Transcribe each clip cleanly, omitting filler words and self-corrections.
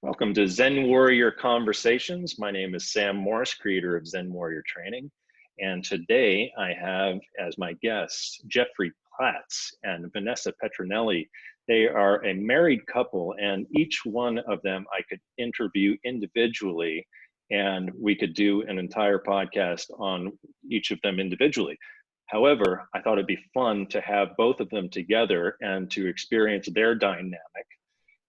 Welcome to Zen Warrior Conversations. My name is Sam Morris, creator of Zen Warrior Training. And today I have as my guests Jeffrey Platts and Vanessa Petronelli. They are a married couple, and each one of them I could interview individually, and we could do an entire podcast on each of them individually. However, I thought it'd be fun to have both of them together and to experience their dynamic.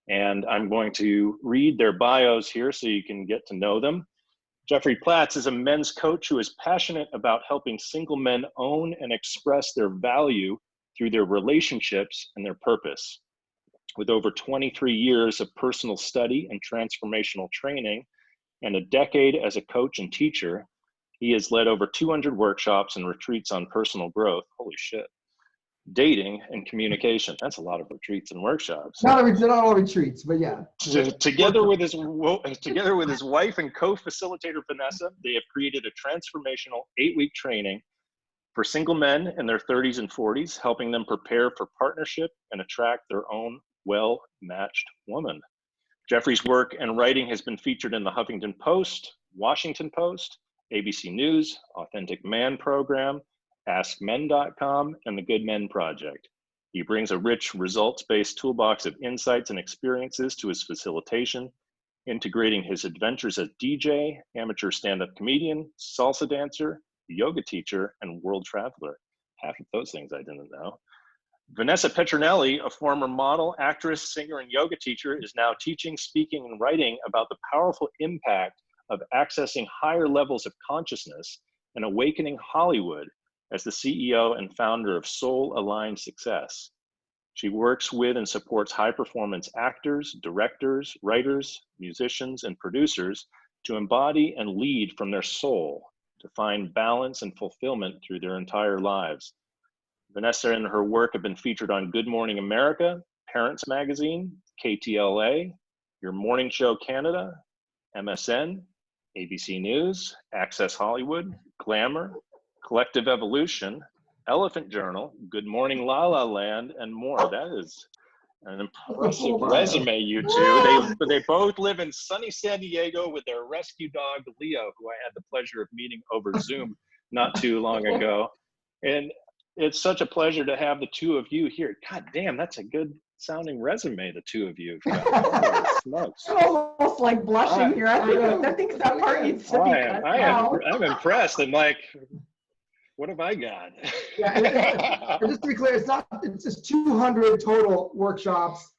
And I'm going to read their bios here so you can get to know them. Jeffrey Platts is a men's coach who is passionate about helping single men own and express their value through their relationships and their purpose. With over 23 years of personal study and transformational training and a decade as a coach and teacher, he has led over 200 workshops and retreats on personal growth. Holy shit. Dating and communication. That's a lot of retreats and workshops. Not all retreats, but yeah. Together with his wife and co-facilitator Vanessa, they have created a transformational 8-week training for single men in their 30s and 40s, helping them prepare for partnership and attract their own well-matched woman. Jeffrey's work and writing has been featured in the Huffington Post, Washington Post, ABC News, Authentic Man Program, AskMen.com, and the Good Men Project. He brings a rich results-based toolbox of insights and experiences to his facilitation, integrating his adventures as DJ, amateur stand-up comedian, salsa dancer, yoga teacher, and world traveler. Half of those things I didn't know. Vanessa Petronelli, a former model, actress, singer, and yoga teacher, is now teaching, speaking, and writing about the powerful impact of accessing higher levels of consciousness and awakening Hollywood as the CEO and founder of Soul Aligned Success. She works with and supports high-performance actors, directors, writers, musicians, and producers to embody and lead from their soul, to find balance and fulfillment through their entire lives. Vanessa and her work have been featured on Good Morning America, Parents Magazine, KTLA, Your Morning Show Canada, MSN, ABC News, Access Hollywood, Glamour, Collective Evolution, Elephant Journal, Good Morning La La Land, and more. That is an impressive resume, you two. They both live in sunny San Diego with their rescue dog, Leo, who I had the pleasure of meeting over Zoom not too long ago. And it's such a pleasure to have the two of you here. God damn, that's a good sounding resume, the two of you have got. Holy smokes. I'm almost like blushing here. I think that part needs to be cut out. I'm impressed. I'm like, what have I got? Yeah, and just to be clear, it's just 200 total workshops,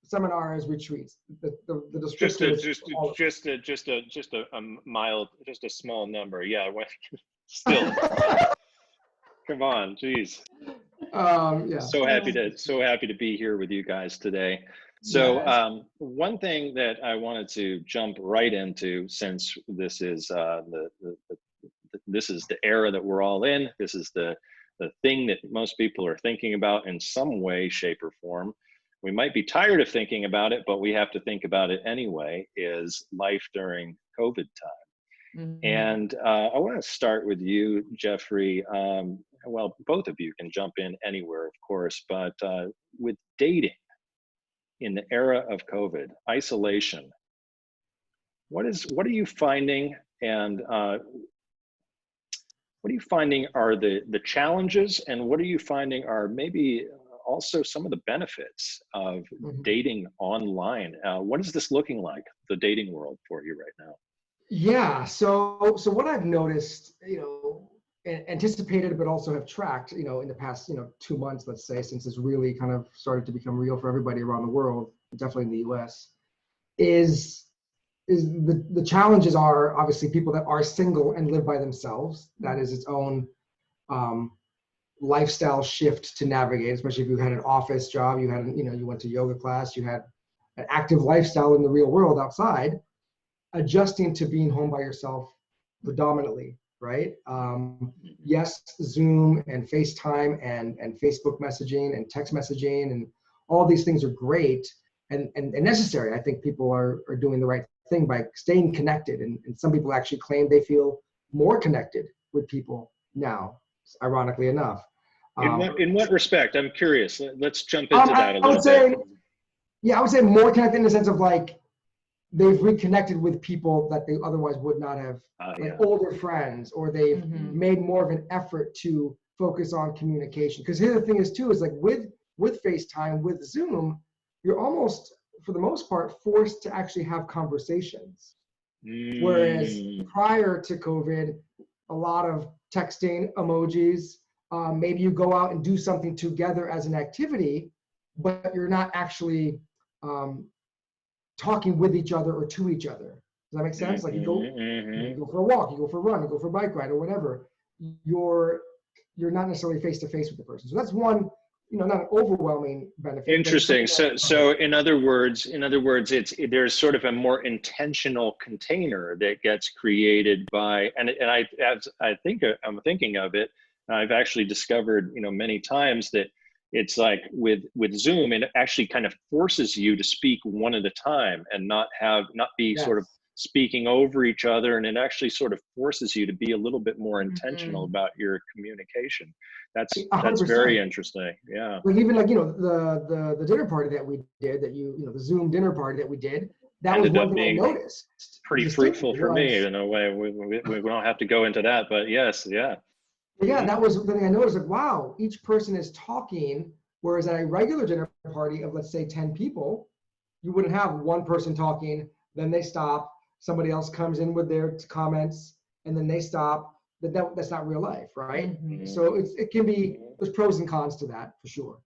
seminars, retreats. The description just a small number. Yeah, still. Come on, geez. Yeah. So happy to be here with you guys today. So one thing that I wanted to jump right into, since this is this is the era that we're all in, this is the thing that most people are thinking about in some way, shape, or form. We might be tired of thinking about it, but we have to think about it anyway, is life during COVID time. Mm-hmm. And I want to start with you, Jeffrey. Well, both of you can jump in anywhere, of course, but with dating in the era of COVID, isolation, what are you finding, and what are you finding are the challenges, and what are you finding are maybe also some of the benefits of dating online? What is this looking like, the dating world, for you right now? Yeah, so what I've noticed, anticipated, but also have tracked, in the past, 2 months, let's say, since it's really kind of started to become real for everybody around the world, definitely in the US, is the challenges are obviously people that are single and live by themselves. That is its own lifestyle shift to navigate, especially if you had an office job, you went to yoga class, you had an active lifestyle in the real world outside, adjusting to being home by yourself predominantly, right? Yes, Zoom and FaceTime and Facebook messaging and text messaging and all these things are great and necessary. I think people are doing the right thing by staying connected, and some people actually claim they feel more connected with people now, ironically enough. In what respect? I'm curious. Let's jump into that a little bit. Yeah, I would say more connected in the sense of like, they've reconnected with people that they otherwise would not have, like older friends, or they've made more of an effort to focus on communication. Because here the thing is too, is like with FaceTime, with Zoom, you're almost, for the most part, forced to actually have conversations. Whereas prior to COVID, a lot of texting, emojis, maybe you go out and do something together as an activity, but you're not actually talking with each other or to each other. Does that make sense? Like you go for a walk, you go for a run, you go for a bike ride or whatever. You're not necessarily face to face with the person. So that's one, not an overwhelming benefit. Interesting. So in other words, there's sort of a more intentional container that gets created by, and I'm thinking of it, I've actually discovered, many times that it's like with Zoom, it actually kind of forces you to speak one at a time and not be sort of speaking over each other. And it actually sort of forces you to be a little bit more intentional about your communication. That's 100%. very interesting. Yeah. Like even the dinner party that we did, the Zoom dinner party that we did, that ended was one up thing I being noticed. pretty fruitful for me in a way. We don't have to go into that, but yes, yeah. Yeah, that was the thing I noticed. Like, wow, each person is talking, whereas at a regular dinner party of, let's say, 10 people, you wouldn't have one person talking, then they stop, somebody else comes in with their comments, and then they stop. That's not real life, right? So it can be, there's pros and cons to that for sure.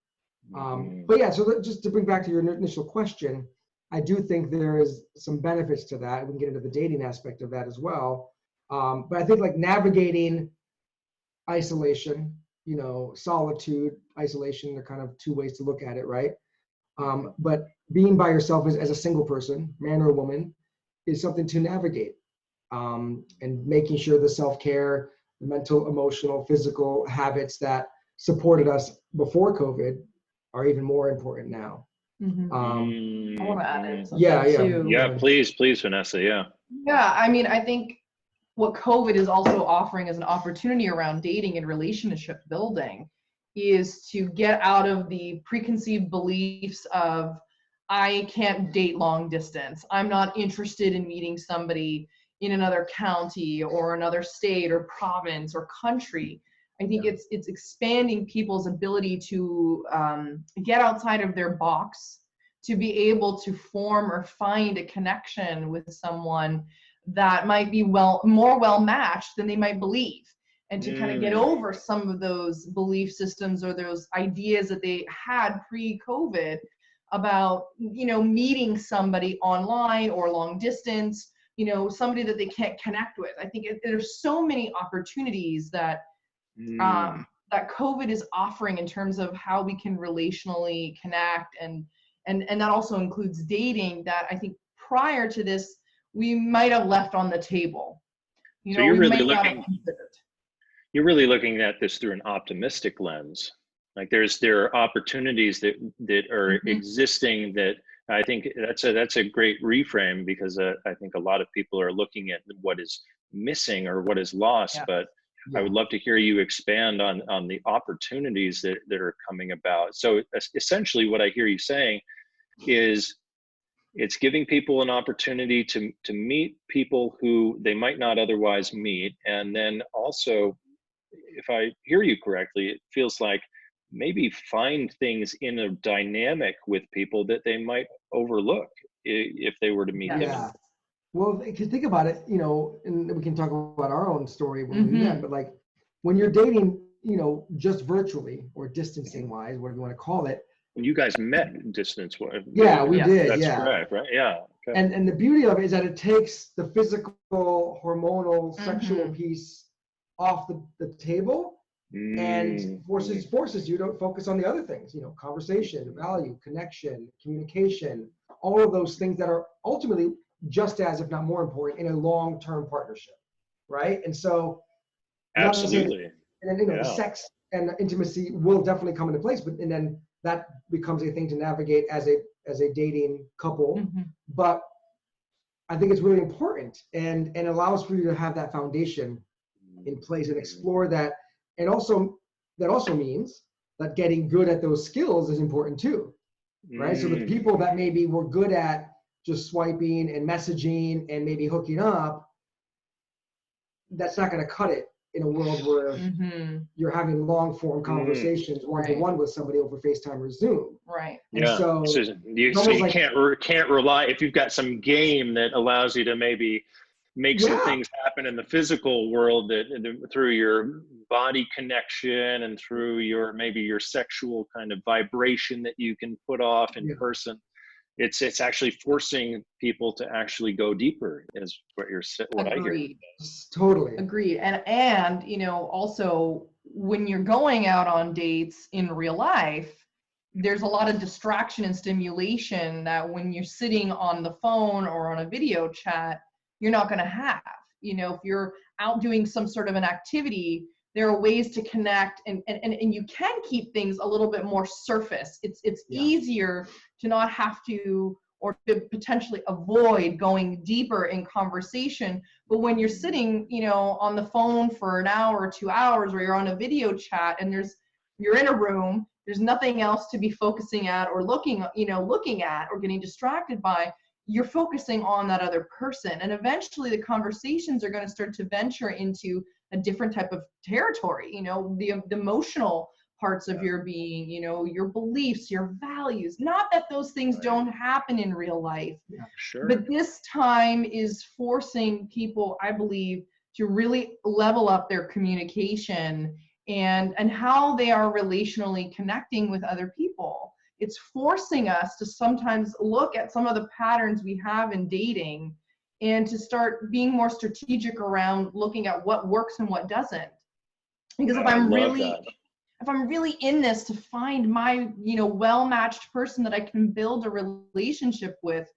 But yeah, so just to bring back to your initial question, I do think there is some benefits to that. We can get into the dating aspect of that as well. But I think like navigating isolation, solitude, isolation, they're kind of two ways to look at it, right? But being by yourself as a single person, man or woman, is something to navigate. And making sure the self-care, the mental, emotional, physical habits that supported us before COVID are even more important now. I want to add in something too. Yeah, please, Vanessa. Yeah. Yeah, I mean, I think what COVID is also offering as an opportunity around dating and relationship building is to get out of the preconceived beliefs of, I can't date long distance. I'm not interested in meeting somebody in another county or another state or province or country. I think it's expanding people's ability to get outside of their box, to be able to form or find a connection with someone that might be more well matched than they might believe, and to kind of get over some of those belief systems or those ideas that they had pre-COVID about, meeting somebody online or long distance, somebody that they can't connect with. I think there's so many opportunities that that COVID is offering in terms of how we can relationally connect, and that also includes dating, that I think prior to this we might have left on the table. So you're really looking at this through an optimistic lens. Like there are opportunities that are existing, that I think that's a great reframe, because I think a lot of people are looking at what is missing or what is lost. But I would love to hear you expand on the opportunities that are coming about. So essentially what I hear you saying is it's giving people an opportunity to meet people who they might not otherwise meet. And then also, if I hear you correctly, it feels like maybe find things in a dynamic with people that they might overlook if they were to meet them. Yeah. Well, if you think about it, and we can talk about our own story when we met, but like when you're dating, just virtually or distancing wise, whatever you want to call it. When you guys met distance wise. Yeah, we did. That's correct, right? Yeah. Okay. And the beauty of it is that it takes the physical, hormonal, sexual piece off the table, and forces you to focus on the other things, conversation, value, connection, communication, all of those things that are ultimately just as, if not more important, in a long-term partnership, right? And so, absolutely, and then the sex and the intimacy will definitely come into place, and then that becomes a thing to navigate as a dating couple. But I think it's really important and allows for you to have that foundation in place and explore that. And also, that also means that getting good at those skills is important too, right? So the people that maybe were good at just swiping and messaging and maybe hooking up, that's not going to cut it in a world where you're having long form conversations one-to-one with somebody over FaceTime or Zoom. Right. And so you like, can't rely, if you've got some game that allows you to maybe make some things happen in the physical world that through your body connection and through maybe your sexual kind of vibration that you can put off in person. It's actually forcing people to actually go deeper, is what I hear. Totally. Agreed. And you know, also when you're going out on dates in real life, there's a lot of distraction and stimulation that when you're sitting on the phone or on a video chat, you're not going to have. You know, if you're out doing some sort of an activity, there are ways to connect and you can keep things a little bit more surface. It's easier to not have to, or to potentially avoid going deeper in conversation. But when you're sitting, you know, on the phone for an hour or 2 hours, or you're on a video chat and you're in a room, there's nothing else to be focusing at or looking at or getting distracted by. You're focusing on that other person, and eventually the conversations are going to start to venture into a different type of territory. You know, the emotional parts of your being, you know, your beliefs, your values. Not that those things don't happen in real life, but this time is forcing people, I believe, to really level up their communication and how they are relationally connecting with other people. It's forcing us to sometimes look at some of the patterns we have in dating and to start being more strategic around looking at what works and what doesn't. Because if I'm really in this to find my, you know, well-matched person that I can build a relationship with,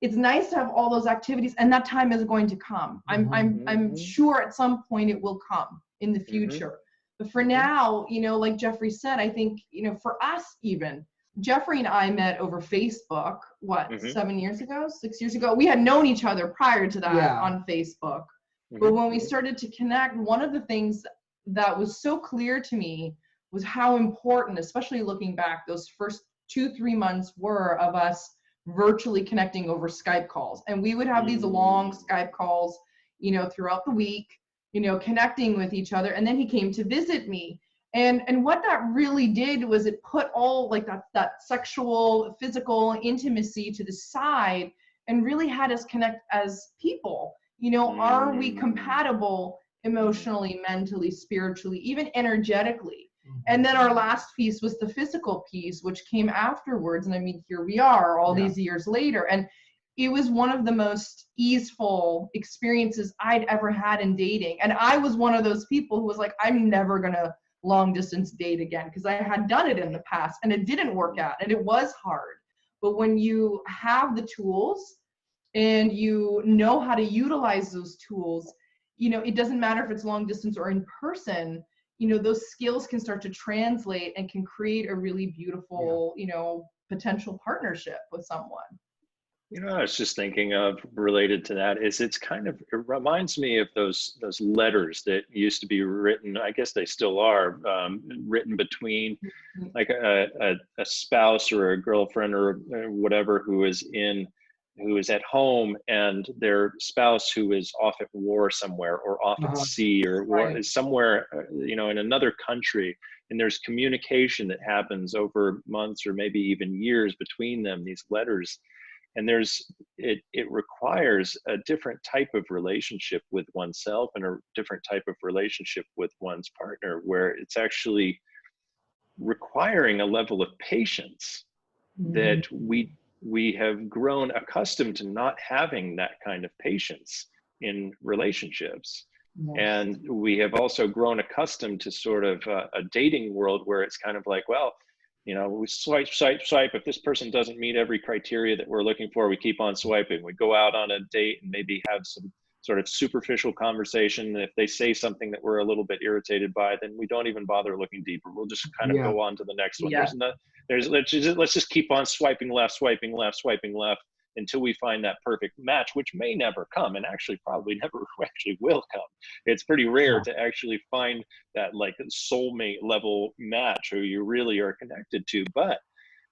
it's nice to have all those activities, and that time is going to come. I'm sure at some point it will come in the future. But for now, you know, like Jeffrey said, I think, you know, for us even, Jeffrey and I met over Facebook, 7 years ago, 6 years ago. We had known each other prior to that on Facebook. But when we started to connect, one of the things that was so clear to me was how important, especially looking back, those first 2-3 months were of us virtually connecting over Skype calls. And we would have these long Skype calls, you know, throughout the week, you know, connecting with each other. And then he came to visit me. And what that really did was it put all like that sexual, physical intimacy to the side and really had us connect as people. You know, are we compatible emotionally, mentally, spiritually, even energetically? And then our last piece was the physical piece, which came afterwards. And I mean, here we are all these years later. And it was one of the most easeful experiences I'd ever had in dating. And I was one of those people who was like, I'm never going to long distance date again, because I had done it in the past and it didn't work out and it was hard. But when you have the tools and you know how to utilize those tools, you know, it doesn't matter if it's long distance or in person, you know, those skills can start to translate and can create a really beautiful, you know, potential partnership with someone. You know, I was just thinking of, related to that, is it reminds me of those letters that used to be written, I guess they still are, written between like a spouse or a girlfriend or whatever who is at home, and their spouse who is off at war somewhere, or off at sea, or somewhere, you know, in another country. And there's communication that happens over months or maybe even years between them, these letters. And it requires a different type of relationship with oneself and a different type of relationship with one's partner, where it's actually requiring a level of patience that we have grown accustomed to not having that kind of patience in relationships. And we have also grown accustomed to sort of a dating world where it's kind of like, well, you know, we swipe. If this person doesn't meet every criteria that we're looking for, we keep on swiping. We go out on a date and maybe have some sort of superficial conversation. And if they say something that we're a little bit irritated by, then we don't even bother looking deeper. We'll just kind of go on to the next one. Let's just keep on swiping left until we find that perfect match, which may never come, and actually probably never actually will come. It's pretty rare to actually find that like soulmate level match who you really are connected to. But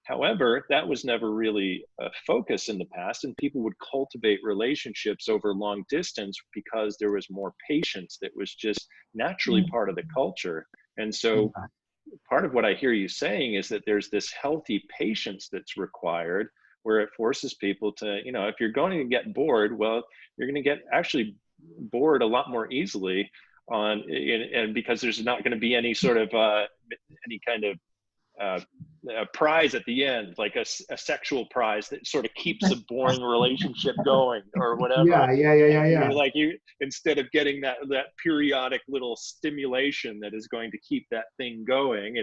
However, that was never really a focus in the past, and people would cultivate relationships over long distance because there was more patience that was just naturally part of the culture. And so part of what I hear you saying is that there's this healthy patience that's required, where it forces people to, you know, if you're going to get bored, well, you're going to get actually bored a lot more easily and because there's not going to be any sort of any kind of a prize at the end, like a sexual prize that sort of keeps a boring relationship going or whatever. Yeah. Like instead of getting that periodic little stimulation that is going to keep that thing going,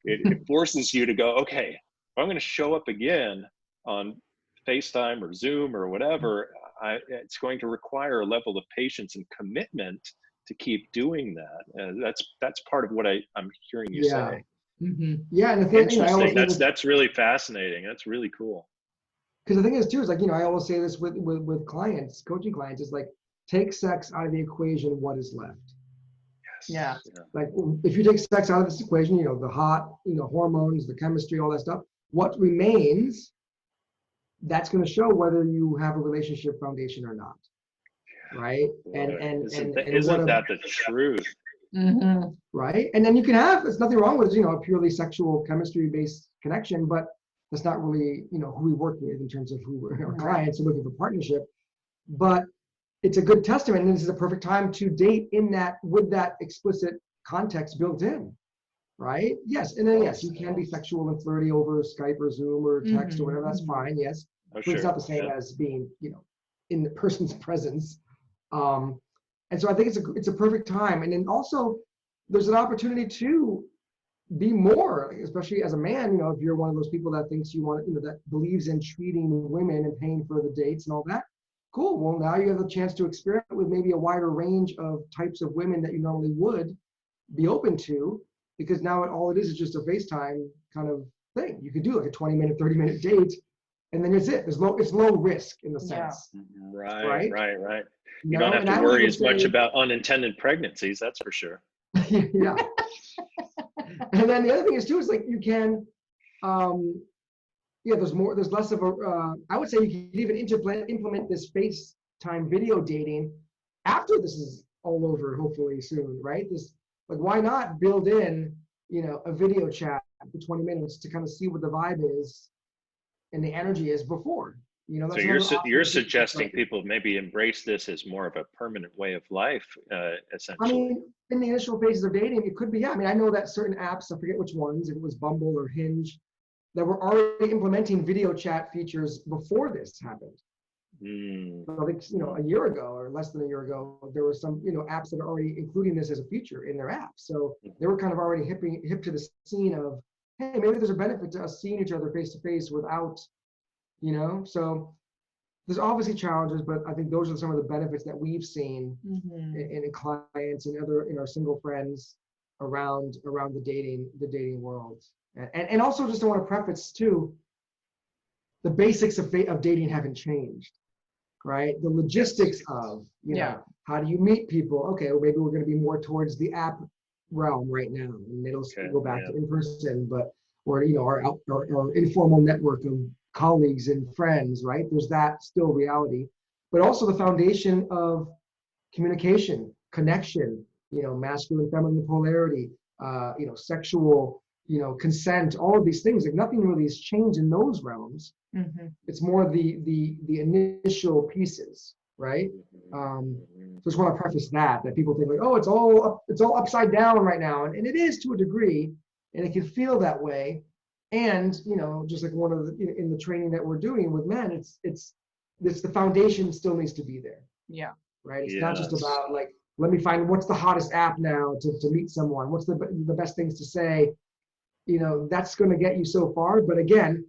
it forces you to go, okay, if I'm going to show up again on FaceTime or Zoom or whatever, it's going to require a level of patience and commitment to keep doing that. That's part of what I'm hearing you say. Yeah, and the thing, interesting. That's really fascinating. That's really cool. Because the thing is too is like, I always say this with clients, coaching clients, is like, take sex out of the equation, what is left? Yeah. Like if you take sex out of this equation, the hot, hormones, the chemistry, all that stuff, what remains, that's going to show whether you have a relationship foundation or not. Right? Boy, isn't that the truth? Right? And then you can have, there's nothing wrong with, a purely sexual chemistry based connection, but that's not really, who we work with in terms of who we're our clients are looking for partnership. But it's a good testament, and this is a perfect time to date with that explicit context built in. Right? Yes. And then yes, you can be sexual and flirty over Skype or Zoom or text or whatever, that's fine. Yes. But it's not the same as being, in the person's presence. And so I think it's a perfect time. And then also there's an opportunity to be more, especially as a man, if you're one of those people that thinks you want, that believes in treating women and paying for the dates and all that. Cool. Well, now you have the chance to experiment with maybe a wider range of types of women that you normally would be open to, because now all it is just a FaceTime kind of thing. You could do like a 20-minute, 30-minute date, and then it's it. It's low risk in the sense. Right. You don't have to worry as much about unintended pregnancies, that's for sure. Yeah. And then the other thing is too, is like you can, there's less of a, I would say you can even implement this FaceTime video dating after this is all over, hopefully soon, right? Like, why not build in, a video chat for 20 minutes to kind of see what the vibe is and the energy is before. So you're suggesting people maybe embrace this as more of a permanent way of life, essentially. I mean, in the initial phases of dating, it could be, I mean, I know that certain apps, I forget which ones, if it was Bumble or Hinge, that were already implementing video chat features before this happened. I think, a year ago or less than a year ago, there were some, apps that are already including this as a feature in their app. So they were kind of already hip to the scene of, hey, maybe there's a benefit to us seeing each other face to face without, so there's obviously challenges, but I think those are some of the benefits that we've seen in clients and in our single friends around the dating world. And also just I want to preface too, the basics of dating haven't changed, right? The logistics of, how do you meet people? Okay, well, maybe we're going to be more towards the app realm right now, and it'll go back to in person, or our informal network of colleagues and friends, right? There's that still reality, but also the foundation of communication, connection, masculine, feminine polarity, sexual, consent, all of these things. Like nothing really has changed in those realms. It's more the initial pieces, right? Just want to preface that people think like, oh, it's all upside down right now, and it is to a degree, and it can feel that way. And just like one of the in the training that we're doing with men, it's the foundation still needs to be there. Yeah. Right. It's not just about like, let me find what's the hottest app now to meet someone. What's the best things to say? That's going to get you so far. But again,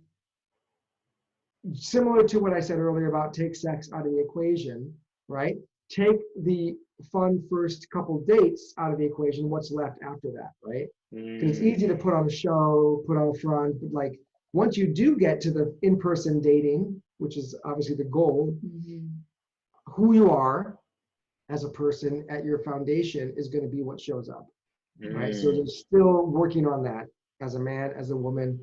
similar to what I said earlier about take sex out of the equation, right? Take the fun first couple dates out of the equation. What's left after that, right? Because it's easy to put on a show, put on a front, but like once you do get to the in-person dating, which is obviously the goal, who you are as a person at your foundation is going to be what shows up, right? So you're still working on that as a man, as a woman,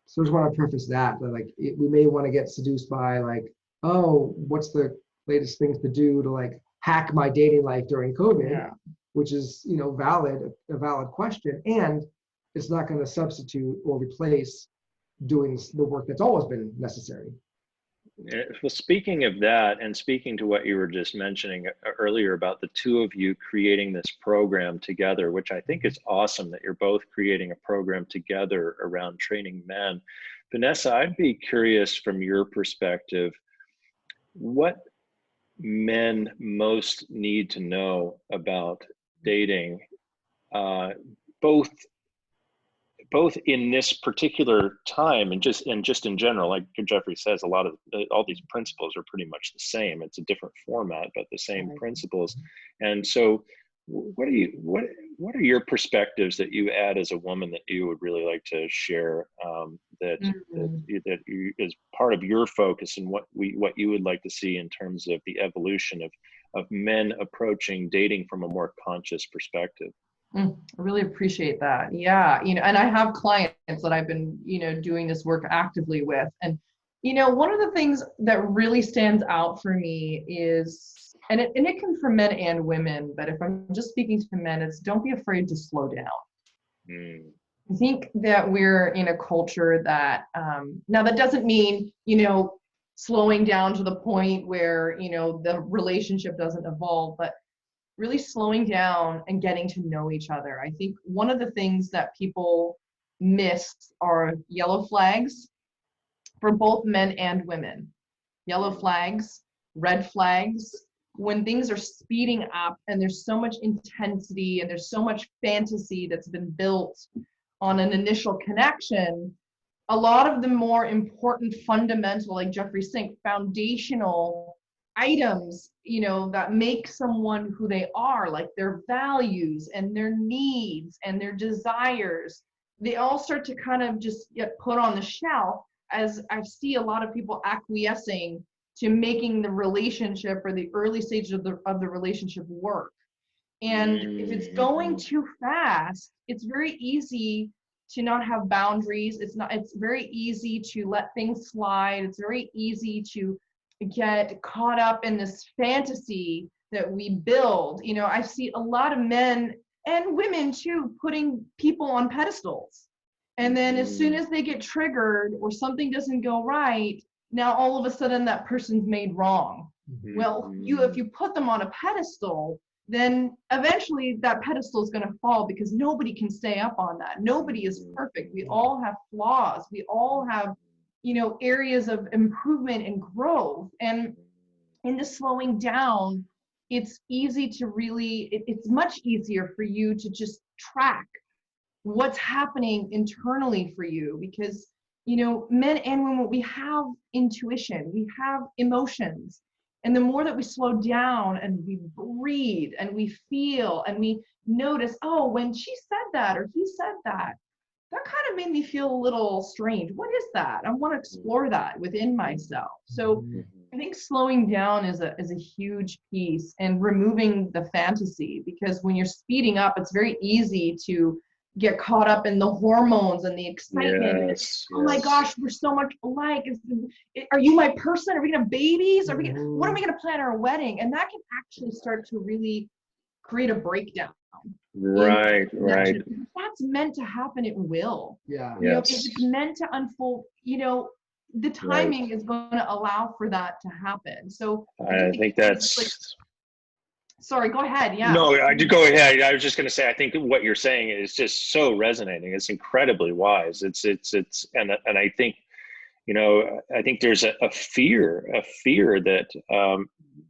So I just want to preface that like we may want to get seduced by like, oh, what's the latest things to do to like hack my dating life during COVID, Yeah. which is, you know, a valid question, and it's not going to substitute or replace doing the work that's always been necessary. Well, speaking of that, and speaking to what you were just mentioning earlier about the two of you creating this program together, which I think is awesome that you're both creating a program together around training men. Vanessa, I'd be curious from your perspective, what men most need to know about dating, both in this particular time and just in general. Like Jeffrey says, a lot of all these principles are pretty much the same. It's a different format, but the same principles. And so what are your perspectives that you add as a woman that you would really like to share, that is part of your focus, and what you would like to see in terms of the evolution of men approaching dating from a more conscious perspective? I really appreciate that. Yeah, you know, and I have clients that I've been, you know, doing this work actively with. And, you know, one of the things that really stands out for me is, and it can for men and women, but if I'm just speaking to men, it's don't be afraid to slow down. I think that we're in a culture that, now that doesn't mean, you know, slowing down to the point where, you know, the relationship doesn't evolve, but really slowing down and getting to know each other. I think one of the things that people miss are yellow flags for both men and women. Yellow flags, red flags, when things are speeding up and there's so much intensity and there's so much fantasy that's been built on an initial connection, a lot of the more important fundamental, like Jeffrey's saying, foundational items, you know, that make someone who they are, like their values and their needs and their desires, they all start to kind of just get put on the shelf as I see a lot of people acquiescing to making the relationship or the early stages of the relationship work. And if it's going too fast, it's very easy to not have boundaries. It's very easy to let things slide. It's very easy to get caught up in this fantasy that we build. You know, I see a lot of men and women too putting people on pedestals. And then as soon as they get triggered or something doesn't go right, now all of a sudden that person's made wrong. Well, if you put them on a pedestal, then eventually that pedestal is going to fall, because nobody can stay up on that. Nobody is perfect. We all have flaws. We all have, you know, areas of improvement and growth. And in the slowing down, it's easy to really, it's much easier for you to just track what's happening internally for you, because, you know, men and women, we have intuition, we have emotions. And the more that we slow down and we breathe and we feel and we notice, oh, when she said that or he said that, that kind of made me feel a little strange. What is that? I want to explore that within myself. So I think slowing down is a huge piece, and removing the fantasy, because when you're speeding up, it's very easy to get caught up in the hormones and the excitement. Yes, oh my gosh, we're so much alike. Are you my person? Are we gonna have babies? When are we gonna plan our wedding? And that can actually start to really create a breakdown. Right. That's meant to happen, it will. Yeah. You know, if it's meant to unfold, you know, the timing is going to allow for that to happen. So I think that's like, sorry, go ahead. Yeah. No, I do go ahead. I was just going to say, I think what you're saying is just so resonating. It's incredibly wise. And I think, you know, I think there's a fear that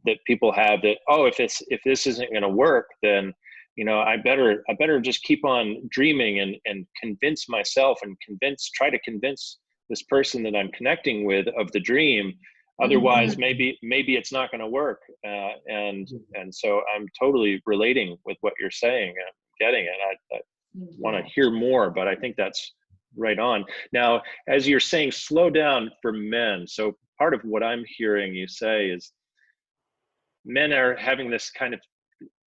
that people have that, oh, if this isn't going to work, then, you know, I better just keep on dreaming and convince myself and try to convince this person that I'm connecting with of the dream. Otherwise, maybe it's not going to work. And so I'm totally relating with what you're saying and getting it. I want to hear more, but I think that's right on. Now, as you're saying, slow down for men. So part of what I'm hearing you say is men are having this kind of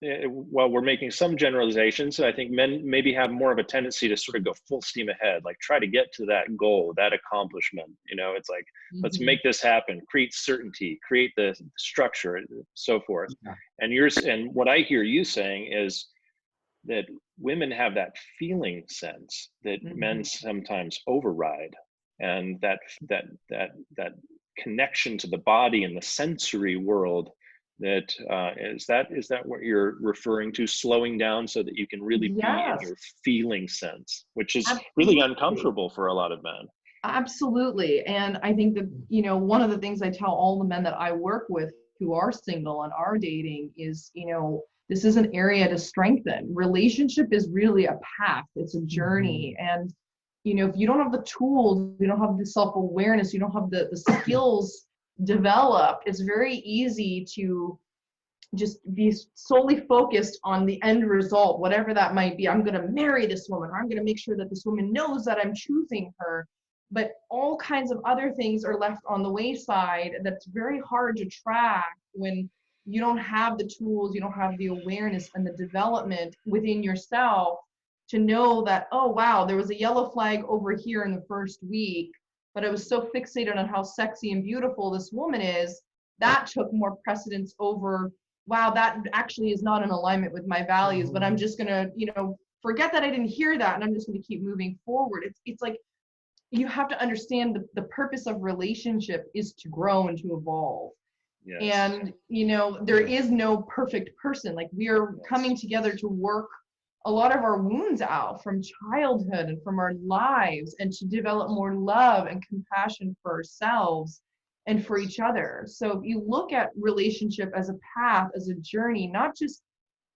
while we're making some generalizations, I think men maybe have more of a tendency to sort of go full steam ahead, like try to get to that goal, that accomplishment. It's like, let's make this happen, create certainty, create the structure, and so forth. Yeah. And what I hear you saying is that women have that feeling sense that men sometimes override, and that connection to the body and the sensory world. Is that what you're referring to, slowing down so that you can really be in your feeling sense, which is really uncomfortable for a lot of men? Absolutely. And I think that, one of the things I tell all the men that I work with who are single and are dating is, this is an area to strengthen. Relationship is really a path. It's a journey. And, if you don't have the tools, you don't have the self-awareness, you don't have the skills developed, it's very easy to just be solely focused on the end result, whatever that might be. I'm going to marry this woman, or I'm going to make sure that this woman knows that I'm choosing her. But all kinds of other things are left on the wayside that's very hard to track when you don't have the tools, you don't have the awareness and the development within yourself to know that, oh, wow, there was a yellow flag over here in the first week, but I was so fixated on how sexy and beautiful this woman is, that took more precedence over, wow, that actually is not in alignment with my values, but I'm just gonna, forget that I didn't hear that, and I'm just gonna keep moving forward. It's like, you have to understand the purpose of relationship is to grow and to evolve. Yes. And, there is no perfect person. Like, we are coming together to work a lot of our wounds out from childhood and from our lives, and to develop more love and compassion for ourselves and for each other. So if you look at relationship as a path, as a journey, not just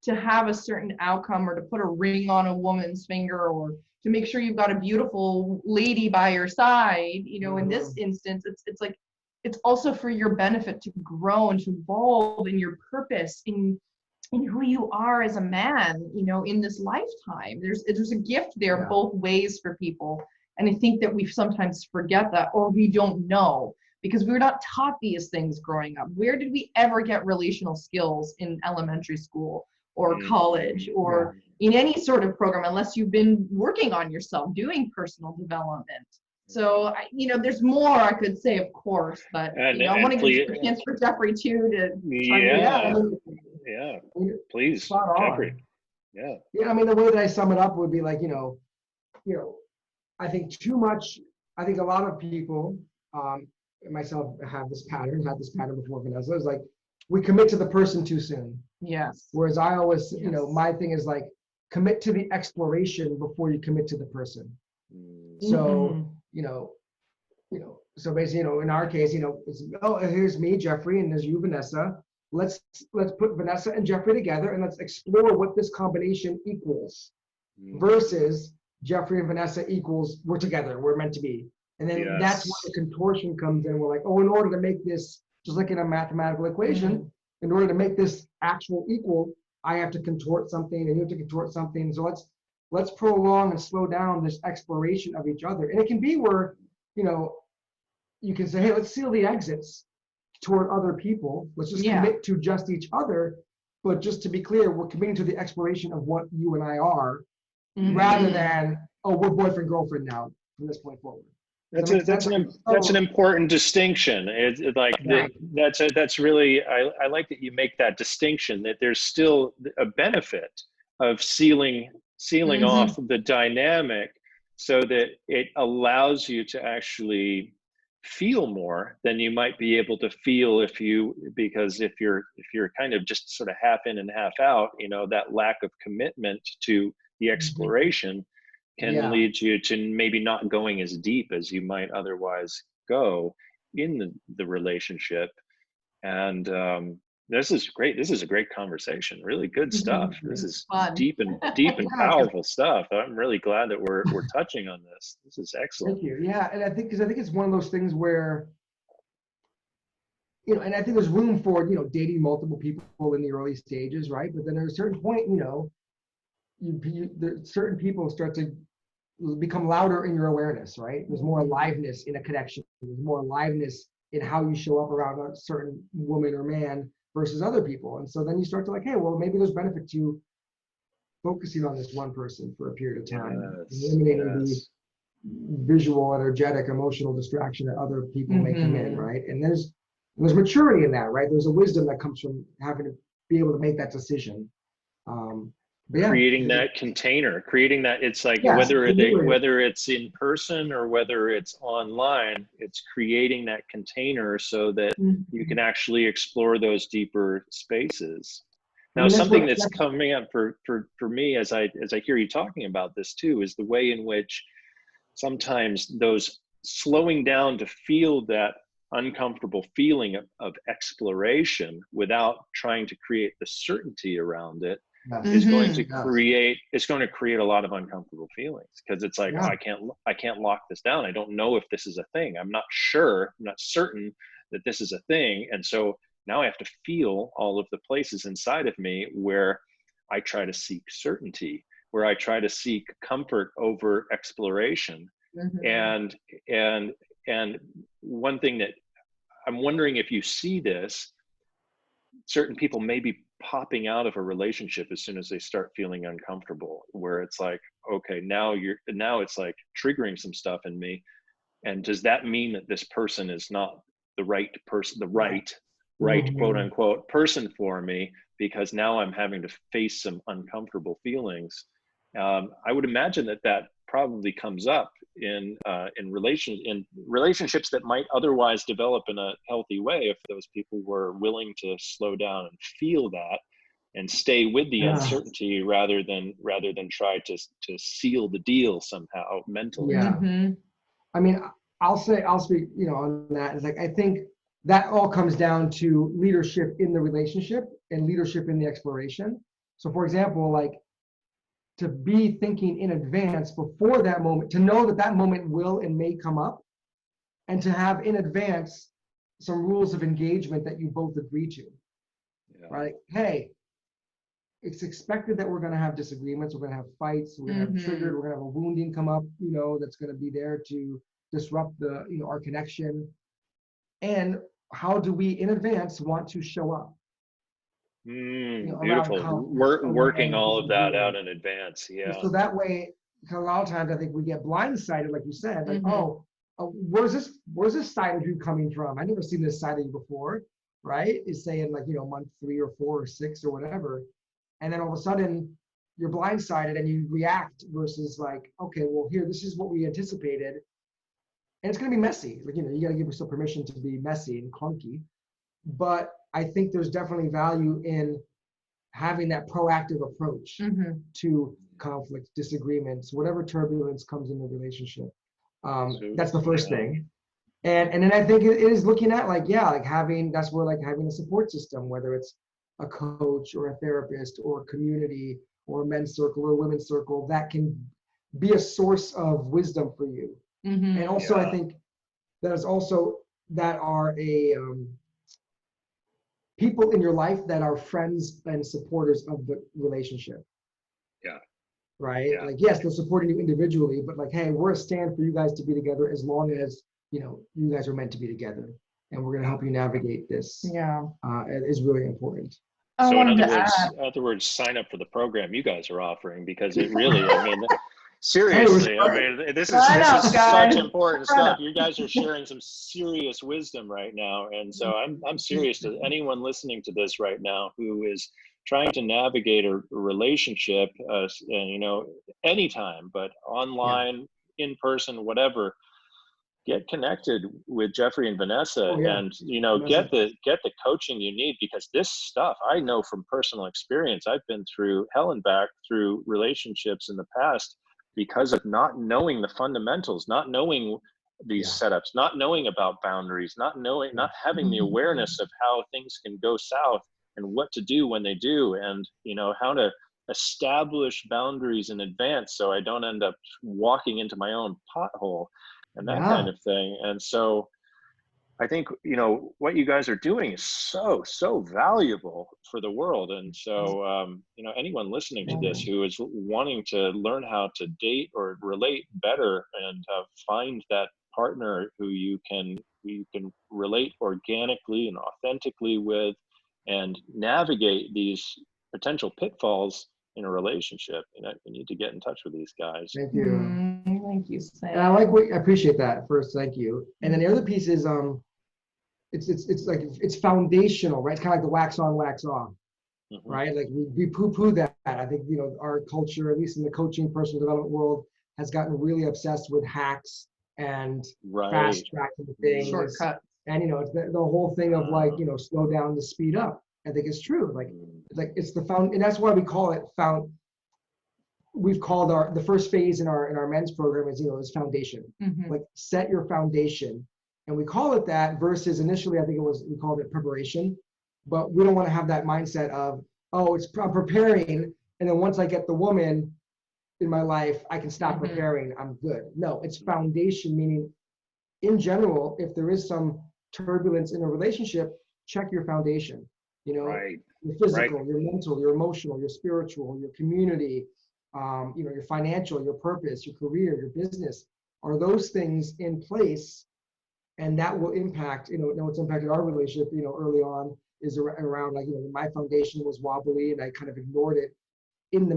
to have a certain outcome or to put a ring on a woman's finger or to make sure you've got a beautiful lady by your side, in this instance, it's like, it's also for your benefit to grow and to evolve in your purpose, in who you are as a man, in this lifetime. There's a gift there both ways for people. And I think that we sometimes forget that, or we don't know, because we were not taught these things growing up. Where did we ever get relational skills in elementary school or college or in any sort of program, unless you've been working on yourself, doing personal development? So, there's more I could say, of course, but I want to give a chance for Jeffrey too to please, Jeffrey. I mean, the way that I sum it up would be like, I think I think a lot of people, myself, had this pattern before Vanessa. It's like, we commit to the person too soon. Yes. Whereas I always, my thing is like, commit to the exploration before you commit to the person. So, so basically, in our case, it's, here's me, Jeffrey, and there's you, Vanessa. Let's put Vanessa and Jeffrey together and let's explore what this combination equals, versus Jeffrey and Vanessa equals we're together, we're meant to be. And then that's where the contortion comes in. We're like, in order to make this, just like in a mathematical equation, in order to make this actual equal, I have to contort something and you have to contort something. So let's prolong and slow down this exploration of each other. And it can be where, you can say, hey, let's seal the exits toward other people. Let's just commit to just each other. But just to be clear, we're committing to the exploration of what you and I are, rather than, we're boyfriend, girlfriend now from this point forward. That's an important distinction. That's really, I like that you make that distinction, that there's still a benefit of sealing off the dynamic, so that it allows you to actually feel more than you might be able to feel because if you're kind of just sort of half in and half out, that lack of commitment to the exploration can lead you to maybe not going as deep as you might otherwise go in the relationship. And this is great. This is a great conversation. Really good stuff. This is deep and powerful stuff. I'm really glad that we're touching on this. This is excellent. Thank you. Yeah, and I think it's one of those things where, and I think there's room for dating multiple people in the early stages, right? But then at a certain point, certain people start to become louder in your awareness, right? There's more aliveness in a connection. There's more aliveness in how you show up around a certain woman or man versus other people. And so then you start to like, hey, well, maybe there's benefit to focusing on this one person for a period of time, eliminating the visual, energetic, emotional distraction that other people may come in, right? And there's maturity in that, right? There's a wisdom that comes from having to be able to make that decision. Creating that container, creating that, it's like whether it's in person or whether it's online, it's creating that container so that you can actually explore those deeper spaces. Now, something that's coming up for me as I hear you talking about this too, is the way in which sometimes those slowing down to feel that uncomfortable feeling of exploration without trying to create the certainty around it is going to create, it's going to create a lot of uncomfortable feelings, because it's like, oh, I can't lock this down. I don't know if this is a thing. I'm not sure, I'm not certain that this is a thing. And so now I have to feel all of the places inside of me where I try to seek certainty, where I try to seek comfort over exploration. And one thing that I'm wondering if you see this, certain people may be popping out of a relationship as soon as they start feeling uncomfortable, where it's like, okay, now it's like triggering some stuff in me. And does that mean that this person is not the right person, the right quote unquote person for me, because now I'm having to face some uncomfortable feelings? I would imagine that probably comes up in relationships that might otherwise develop in a healthy way, if those people were willing to slow down and feel that and stay with the uncertainty rather than try to seal the deal somehow mentally. I mean, I'll speak, on that. It's like, I think that all comes down to leadership in the relationship and leadership in the exploration. So for example, like, to be thinking in advance before that moment, to know that moment will and may come up, and to have in advance some rules of engagement that you both agree to. Right? Hey, it's expected that we're going to have disagreements, we're going to have fights, we're going to have triggered, we're going to have a wounding come up, that's going to be there to disrupt our connection. And how do we in advance want to show up? Beautiful. Working all of that out in advance. So that way, because a lot of times I think we get blindsided, like you said, like, where's this side of you coming from? I've never seen this side of you before, right? It's saying like, month 3 or 4 or 6 or whatever. And then all of a sudden you're blindsided and you react versus like, okay, well here, this is what we anticipated. And it's going to be messy. Like, you got to give yourself permission to be messy and clunky. But I think there's definitely value in having that proactive approach to conflict, disagreements, whatever turbulence comes in the relationship. That's the first thing. And then I think it is looking at having a support system, whether it's a coach or a therapist or a community or a men's circle or a women's circle, that can be a source of wisdom for you. And also I think there's also that are people in your life that are friends and supporters of the relationship. Right? Like, yes, they're supporting you individually, but like, hey, we're a stand for you guys to be together as long as, you guys are meant to be together. And we're going to help you navigate this. It is really important. So in other words, sign up for the program you guys are offering, because it really, seriously, this is such important stuff. You guys are sharing some serious wisdom right now. And so I'm serious to anyone listening to this right now who is trying to navigate a relationship, anytime, but online, in person, whatever. Get connected with Jeffrey and Vanessa, and get the coaching you need, because this stuff, I know from personal experience. I've been through hell and back through relationships in the past because of not knowing the fundamentals, not knowing these setups, not knowing about boundaries, not having the awareness of how things can go south and what to do when they do, and how to establish boundaries in advance so I don't end up walking into my own pothole and that kind of thing. And so I think, what you guys are doing is so valuable for the world. And so, anyone listening to this who is wanting to learn how to date or relate better and find that partner who you can relate organically and authentically with, and navigate these potential pitfalls in a relationship, you need to get in touch with these guys. Thank you. Thank you, Sam. And I appreciate that first. Thank you. And then the other piece is it's like it's foundational, right? It's kind of like the wax on, wax off, right? Like we poo-poo that. I think our culture, at least in the coaching personal development world, has gotten really obsessed with hacks and fast tracking things, shortcuts. And it's the whole thing of like slow down to speed up. I think it's true. Like it's the and that's why we call it We've called the first phase in our men's program is foundation. Like set your foundation, and we call it that versus initially I think we called it preparation, but we don't want to have that mindset of I'm preparing, and then once I get the woman in my life I can stop preparing, I'm good. No, it's foundation, meaning in general, if there is some turbulence in a relationship, check your foundation. Your physical, your mental, your emotional, your spiritual, your community, your financial, your purpose, your career, your business. Are those things in place? And that will impact, what's impacted our relationship, early on is around like, my foundation was wobbly and I kind of ignored it in the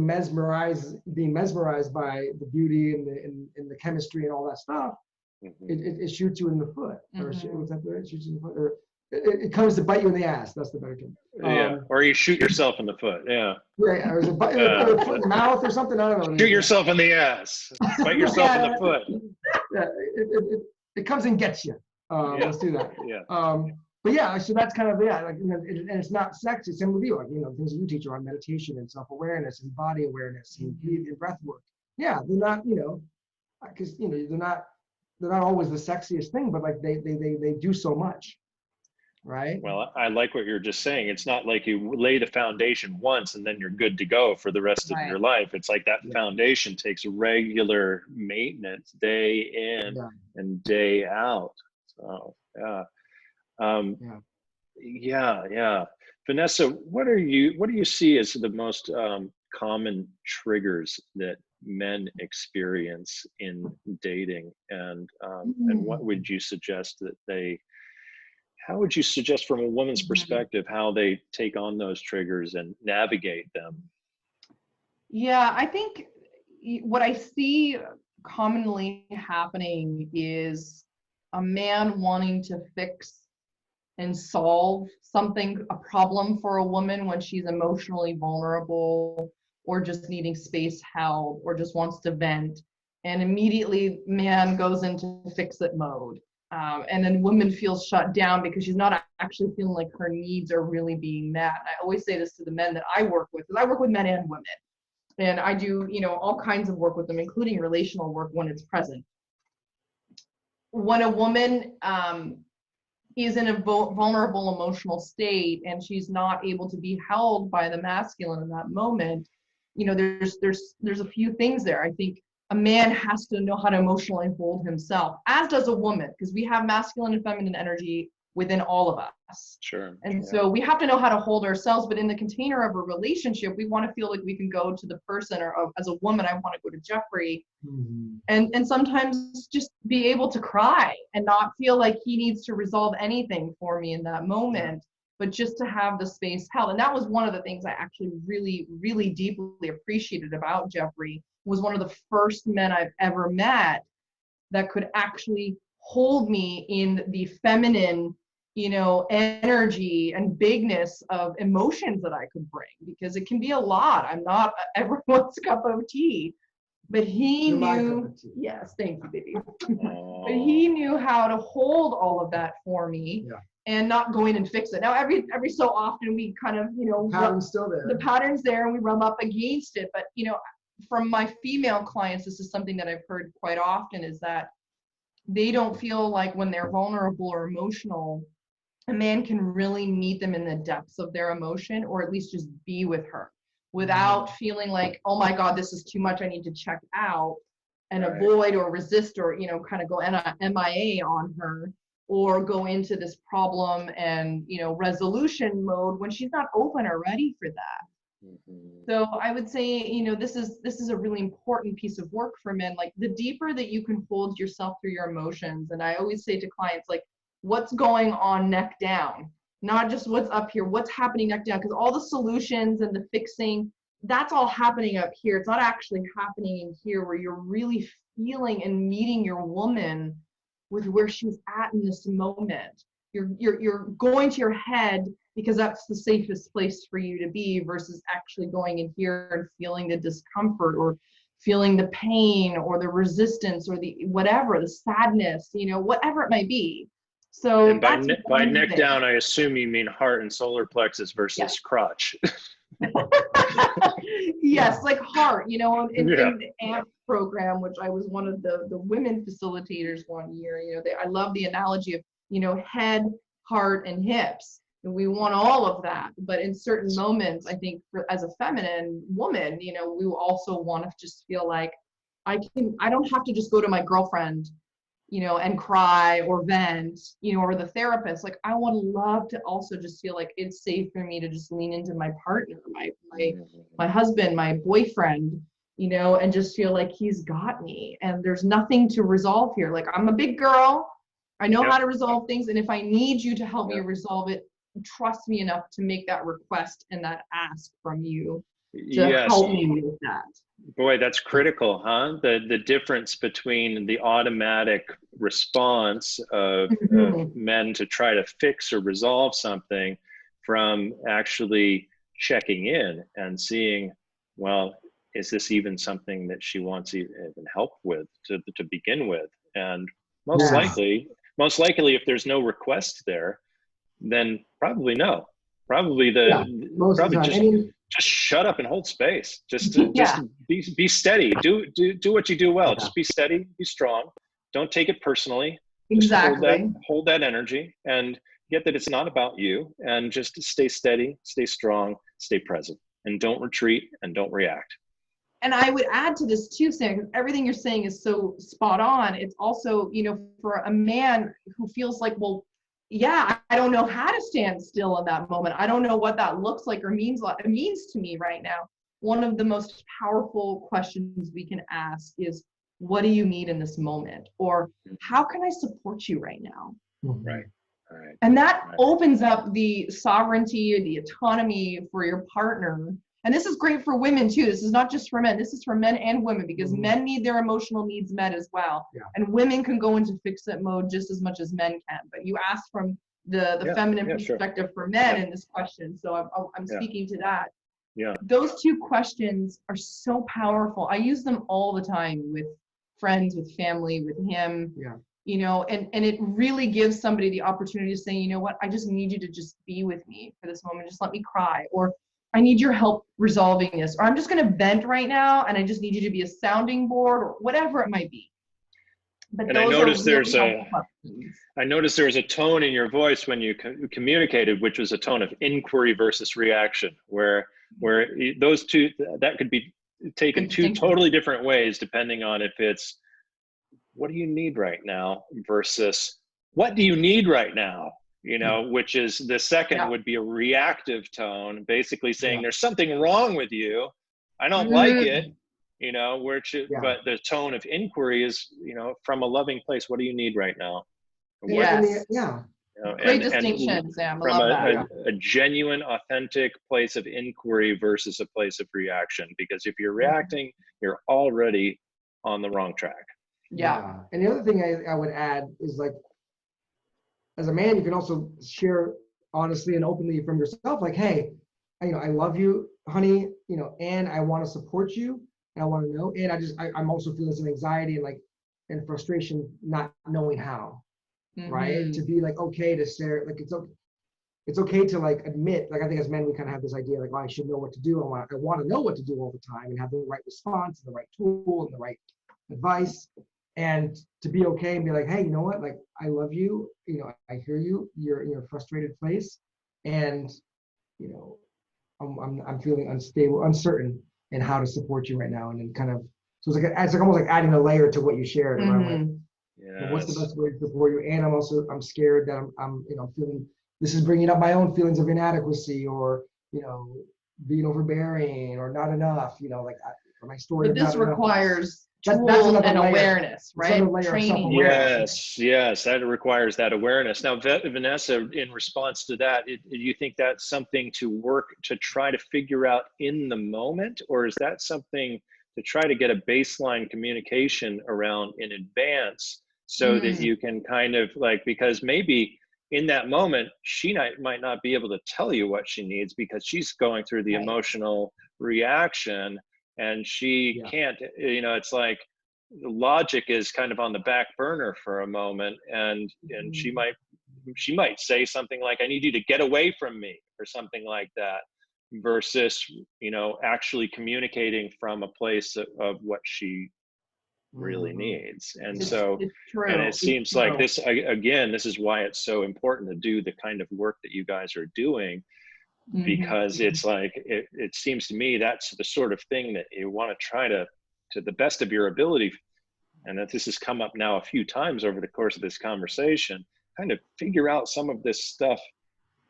being mesmerized by the beauty and the chemistry and all that stuff. It shoots you in the foot, or what's that word? It shoots you in the foot, or it comes to bite you in the ass. That's the better term. Or you shoot yourself in the foot. Right, or is it bite in the mouth or something? I don't know. Shoot yourself in the ass. Bite yourself in the foot. Yeah, it comes and gets you. Let's do that. But yeah, so that's kind of and it's not sex. It's same with you, like things you teach around meditation and self-awareness and body awareness and breath work. Yeah, they're not because they're not always the sexiest thing, but like they do so much, right? Well, I like what you're just saying. It's not like you lay the foundation once and then you're good to go for the rest of your life. It's like that foundation takes regular maintenance, day in and day out. So Vanessa, what do you see as the most common triggers that men experience in dating, and what would you suggest how would you suggest from a woman's perspective how they take on those triggers and navigate them? Yeah, I think what I see commonly happening is a man wanting to fix and solve a problem for a woman when she's emotionally vulnerable or just needing space held or just wants to vent. And immediately man goes into fix-it mode. And then woman feels shut down because she's not actually feeling like her needs are really being met. And I always say this to the men that I work with, because I work with men and women. And I do, all kinds of work with them, including relational work when it's present. When a woman is in a vulnerable emotional state and she's not able to be held by the masculine in that moment, there's a few things there. I think a man has to know how to emotionally hold himself, as does a woman, because we have masculine and feminine energy within all of us. Sure. And so we have to know how to hold ourselves, but in the container of a relationship, we want to feel like we can go to the person, or as a woman, I want to go to Jeffrey, and sometimes just be able to cry and not feel like he needs to resolve anything for me in that moment, but just to have the space held. And that was one of the things I actually really, really deeply appreciated about Jeffrey. Was one of the first men I've ever met that could actually hold me in the feminine, energy and bigness of emotions that I could bring, because it can be a lot. I'm not everyone's cup of tea, but he knew, yes, thank you, baby. But he knew how to hold all of that for me and not go in and fix it. Now, every so often we kind of, the pattern's there and we rub up against it. But, from my female clients, this is something that I've heard quite often, is that they don't feel like when they're vulnerable or emotional, a man can really meet them in the depths of their emotion, or at least just be with her without feeling like, oh my God, this is too much, I need to check out and avoid or resist or, kind of go MIA on her, or go into this problem and, resolution mode when she's not open or ready for that. So I would say, this is a really important piece of work for men. Like, the deeper that you can hold yourself through your emotions, and I always say to clients, like, what's going on neck down? not just what's up here, what's happening next down, because all the solutions and the fixing, that's all happening up here. It's not actually happening in here where you're really feeling and meeting your woman with where she's at in this moment. You're going to your head because that's the safest place for you to be, versus actually going in here and feeling the discomfort or feeling the pain or the resistance or the whatever, the sadness, whatever it might be. So and by neck down, I assume you mean heart and solar plexus versus crotch. Yes, like heart, in the AMP program, which I was one of the women facilitators one year, I love the analogy of, head, heart, and hips. And we want all of that. But in certain moments, I think as a feminine woman, we also want to just feel like I don't have to just go to my girlfriend, and cry or vent, or the therapist. Like, I would love to also just feel like it's safe for me to just lean into my partner, my husband, my boyfriend, and just feel like he's got me and there's nothing to resolve here. Like, I'm a big girl. I know how to resolve things. And if I need you to help me resolve it, trust me enough to make that request and that ask from you to help me with that. Boy, that's critical, huh? The difference between the automatic response of men to try to fix or resolve something from actually checking in and seeing, well, is this even something that she wants even help with to begin with? And most likely, if there's no request there, then probably no. Probably just shut up and hold space. Just be steady. Do what you do well. Just be steady, be strong. Don't take it personally. Exactly. Just hold that energy and get that it's not about you, and just stay steady, stay strong, stay present, and don't retreat and don't react. And I would add to this too, Sam, because everything you're saying is so spot on. It's also, for a man who feels like, well, I don't know how to stand still in that moment. I don't know what that looks like or means to me right now. One of the most powerful questions we can ask is, what do you need in this moment? Or how can I support you right now? Right. And that opens up the sovereignty, the autonomy for your partner. And this is great for women too. This is not just for men. This is for men and women, because men need their emotional needs met as well. Yeah. And women can go into fix-it mode just as much as men can. But you asked from the feminine perspective for men in this question. So I'm speaking to that. Yeah. Those two questions are so powerful. I use them all the time with friends, with family, with him. Yeah. And it really gives somebody the opportunity to say, you know what, I just need you to just be with me for this moment. Just let me cry. Or I need your help resolving this. Or I'm just going to vent right now and I just need you to be a sounding board, or whatever it might be. But and I noticed there's a tone in your voice when you communicated, which was a tone of inquiry versus reaction, where those two, that could be taken two totally different ways, depending on if it's, what do you need right now versus what do you need right now? Which is the second would be a reactive tone, basically saying there's something wrong with you. I don't like it, but the tone of inquiry is, from a loving place. What do you need right now? Great distinction, Sam. I love that. A genuine, authentic place of inquiry versus a place of reaction. Because if you're reacting, you're already on the wrong track. Yeah. And the other thing I would add is, like, as a man, you can also share honestly and openly from yourself, like, hey, I love you, honey, and I want to support you, and I want to know, and I'm also feeling some anxiety and frustration, not knowing how, right? To be like, okay to share, like, it's okay to like admit, like, I think as men, we kind of have this idea, like, oh, I should know what to do. I want to know what to do all the time and have the right response and the right tool and the right advice. And to be okay and be like, hey, you know what? Like, I love you. I hear you. You're in a frustrated place, and I'm feeling unstable, uncertain in how to support you right now. And then kind of, so it's like almost like adding a layer to what you shared. Around like, what's the best way to support you? And I'm scared that I'm feeling, this is bringing up my own feelings of inadequacy, or being overbearing or not enough. or my story. But this requires that's tools another and layer. awareness, It's right? another layer of Training. self-awareness. Yes, that requires that awareness. Now, Vanessa, in response to that, do you think that's something to work to try to figure out in the moment, or is that something to try to get a baseline communication around in advance so that you can kind of like, because maybe in that moment, she might not be able to tell you what she needs because she's going through the emotional reaction and she can't, it's like the logic is kind of on the back burner for a moment. And she might say something like, I need you to get away from me or something like that versus, actually communicating from a place of what she really needs. And so, and it seems like this, again, this is why it's so important to do the kind of work that you guys are doing, because it's like, it seems to me that's the sort of thing that you want to try to the best of your ability. And that this has come up now a few times over the course of this conversation, kind of figure out some of this stuff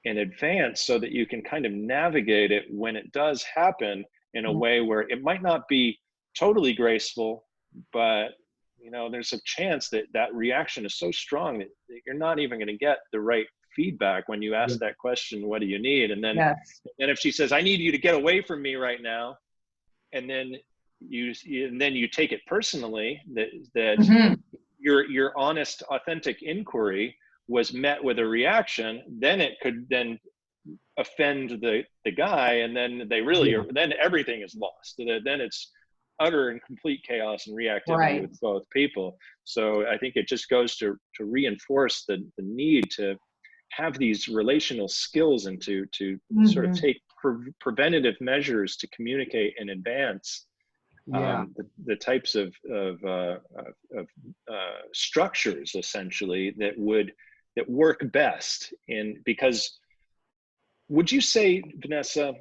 in advance so that you can kind of navigate it when it does happen in a way where it might not be totally graceful, but there's a chance that that reaction is so strong that you're not even going to get the right feedback when you ask that question, what do you need? And then, and if she says, I need you to get away from me right now, and then you take it personally that your honest, authentic inquiry was met with a reaction, then it could then offend the guy, and then they really then everything is lost. Then it's utter and complete chaos and reactivity with both people. So I think it just goes to reinforce the need to have these relational skills and to sort of take preventative measures to communicate in advance the types of structures essentially that work best because would you say, Vanessa,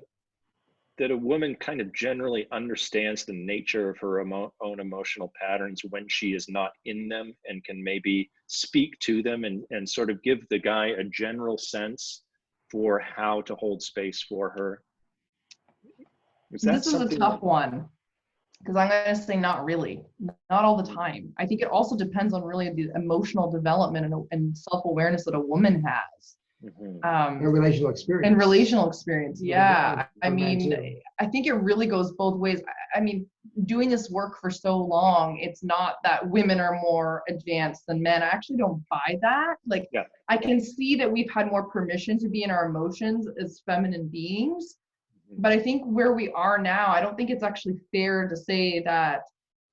that a woman kind of generally understands the nature of her own emotional patterns when she is not in them and can maybe speak to them and sort of give the guy a general sense for how to hold space for her? This is a tough one, because I'm going to say not really, not all the time. I think it also depends on really the emotional development and self-awareness that a woman has. And relational experience. And relational experience, I mean, I think it really goes both ways. I mean, doing this work for so long, it's not that women are more advanced than men. I actually don't buy that. Like, I can see that we've had more permission to be in our emotions as feminine beings. But I think where we are now, I don't think it's actually fair to say that,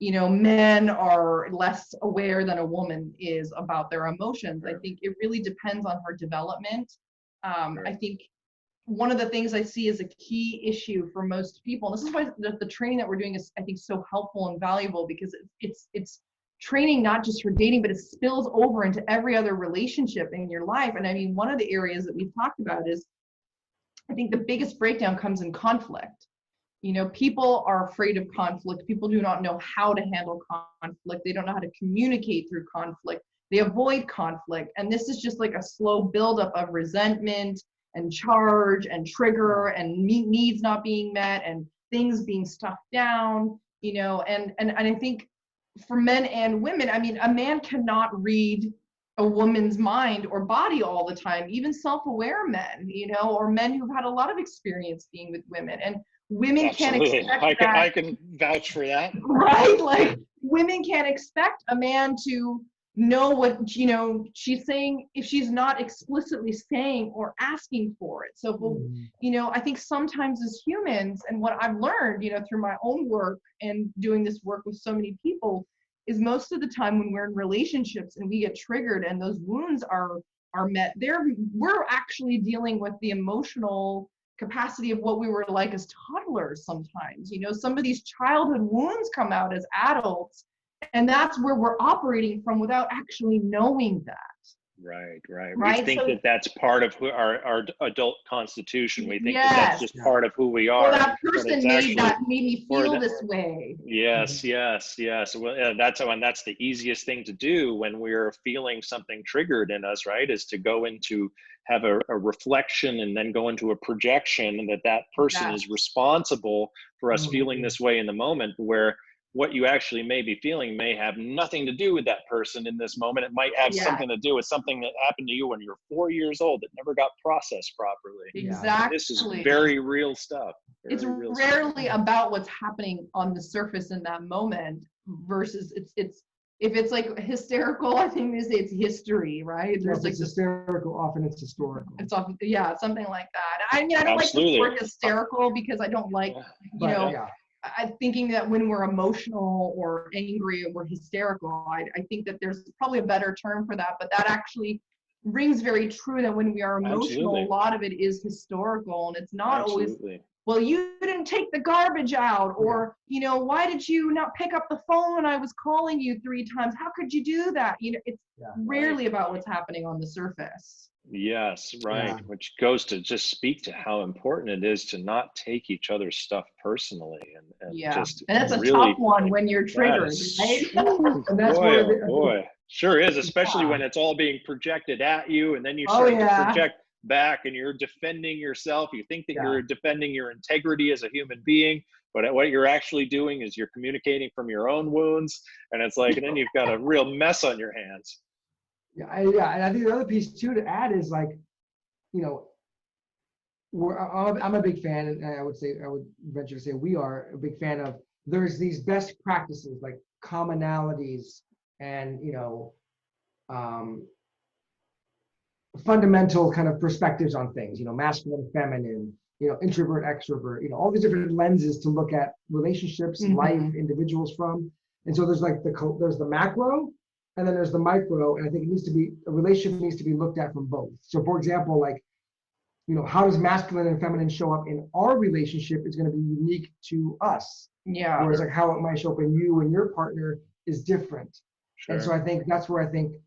men are less aware than a woman is about their emotions. I think it really depends on her development. I think one of the things I see as a key issue for most people, and this is why the training that we're doing is, I think, so helpful and valuable, because it's training not just for dating, but it spills over into every other relationship in your life. And I mean, one of the areas that we've talked about is, I think the biggest breakdown comes in conflict. People are afraid of conflict. People do not know how to handle conflict. They don't know how to communicate through conflict. They avoid conflict. And this is just like a slow buildup of resentment and charge and trigger and needs not being met and things being stuffed down, and I think for men and women, I mean, a man cannot read a woman's mind or body all the time, even self-aware men, or men who've had a lot of experience being with women. And women can't expect that. I can vouch for that. Right? Like, women can't expect a man to know what, she's saying if she's not explicitly saying or asking for it. So, I think sometimes as humans, and what I've learned, through my own work and doing this work with so many people, is most of the time when we're in relationships and we get triggered and those wounds are met, we're actually dealing with the emotional capacity of what we were like as toddlers sometimes. Some of these childhood wounds come out as adults, and that's where we're operating from without actually knowing that. Right. We Right? think So that that's part of who our adult constitution. We think that that's yes. just part of who we Or are, that but person it's made actually, me or feel that, this way. yes. Well, that's and that's the easiest thing to do when we're feeling something triggered in us, right? Is to go into have a reflection and then go into a projection, and that person Yes. is responsible for us feeling Mhm. this way in the moment, where what you actually may be feeling may have nothing to do with that person in this moment. It might have Yeah. something to do with something that happened to you when you were 4 years old that never got processed properly. Exactly. This is very real stuff. It's Very real rarely stuff. about what's happening on the surface in that moment versus it's if it's like hysterical, I think they say it's history, right? There's There's like it's this, hysterical, often it's historical. it's often, yeah, something like that. I mean, I don't like the Absolutely. word hysterical because I don't like, you know, yeah. I'm thinking that when we're emotional or angry or we're hysterical, I think that there's probably a better term for that, but that actually rings very true that when we are emotional, Absolutely. a lot of it is historical, and it's not always, Absolutely. well, you didn't take the garbage out, or, you know, why did you not pick up the phone when I was calling you 3 times? How could you do that? You know, it's rarely about what's happening on the surface. Yes, right. Yeah. Which goes to just speak to how important it is to not take each other's stuff personally, and Yeah, just and that's a really, tough one when you're that triggered, is, right? And that's boy, where oh boy, sure is, especially Yeah. when it's all being projected at you, and then you Oh, start to yeah. project back, and you're defending yourself. You think that Yeah. you're defending your integrity as a human being, but what you're actually doing is you're communicating from your own wounds, and it's like, and then you've got a real mess on your hands. Yeah, and I think the other piece too to add is like, you know, I'm a big fan, and I would venture to say we are a big fan of. There's these best practices like commonalities and fundamental kind of perspectives on things. You know, masculine, feminine. You know, introvert, extrovert. You know, all these different lenses to look at relationships, life, individuals from. And so there's like there's the macro, and then there's the micro, and I think a relationship needs to be looked at from both. So, for example, like, you know, how does masculine and feminine show up in our relationship is going to be unique to us. Yeah. Whereas like how it might show up in you and your partner is different. Sure. And so I think that's where I think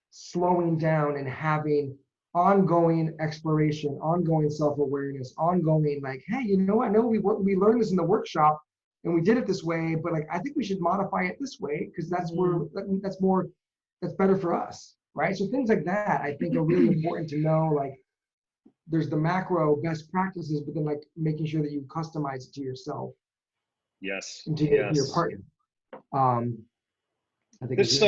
slowing down and having ongoing exploration, ongoing self-awareness, ongoing like, hey, you know what? I know we learned this in the workshop and we did it this way, but like I think we should modify it this way because that's that's better for us, right? So things like that I think are really important to know. Like, there's the macro best practices, but then like making sure that you customize it to yourself. Yes. And to your partner. I think This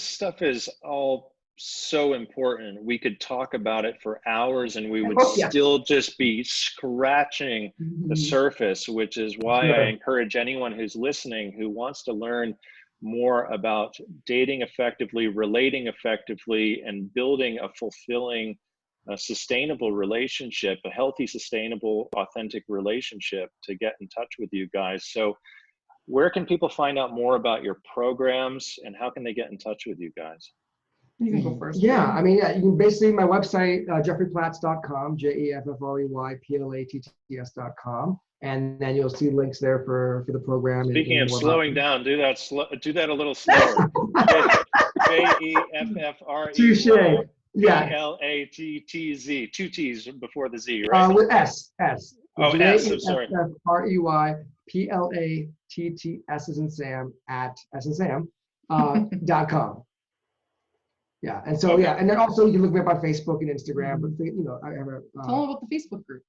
stuff is all so important. We could talk about it for hours and we would still just be scratching the surface, which is why I encourage anyone who's listening who wants to learn more about dating effectively, relating effectively, and building a fulfilling, sustainable relationship, a healthy, sustainable, authentic relationship, to get in touch with you guys. So where can people find out more about your programs, and how can they get in touch with you guys? You can go first. Yeah, I mean, you can basically my website, jeffreyplatts.com, JEFFREYPLATTS.com, and then you'll see links there for the program. Speaking of slowing down, do that a little slower. JEFFREYPLATTZ, 2 T's before the Z, right? With S. Oh, S, I'm sorry. JEFFREYPLATTS as in Sam .com. Yeah, and so and then also you can look me up on Facebook and Instagram. But you know, I have a. Tell them about the Facebook group.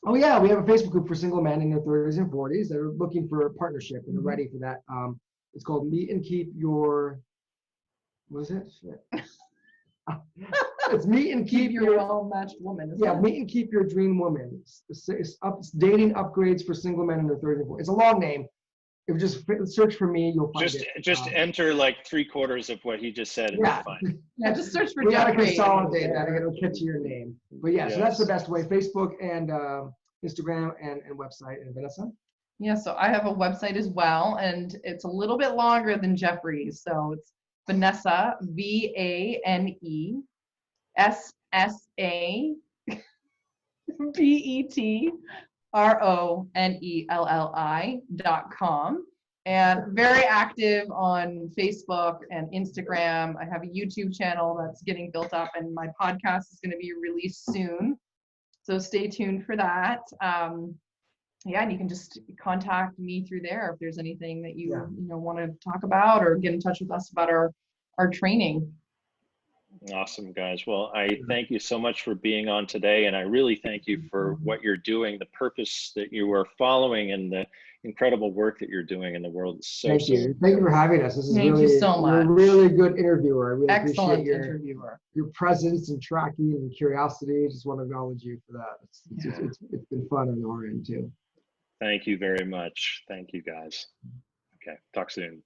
Oh yeah, we have a Facebook group for single men in their 30s and 40s that are looking for a partnership and are ready for that. It's called Meet and Keep Your. What is it? It's Meet and Keep Your well-matched woman. Meet and Keep Your Dream Woman. It's dating upgrades for single men in their 30s and 40s. It's a long name. If you just search for me, you'll find it. Just enter like 3/4 of what he just said, and you'll find it. Yeah, just search for We gotta Jeffrey. consolidate that. It'll catch your name. But yeah, so that's the best way: Facebook and Instagram and website. And Vanessa? Yeah, so I have a website as well, and it's a little bit longer than Jeffrey's. So it's Vanessa, VANESSA BETRONELLI.com. and very active on Facebook and Instagram. I have a YouTube channel that's getting built up, and my podcast is going to be released soon. So stay tuned for that. Yeah, and you can just contact me through there if there's anything that you want to talk about, or get in touch with us about our training. Awesome, guys. Well, I thank you so much for being on today, and I really thank you for what you're doing, the purpose that you are following, and the incredible work that you're doing in the world. It's so, Thank you. Thank you for having us. This is Thank you so much. You're a really good interviewer. I really Excellent appreciate interviewer. your presence and tracking and curiosity. Just want to acknowledge you for that. It's been fun on our end too. Thank you very much. Thank you, guys. Okay, talk soon.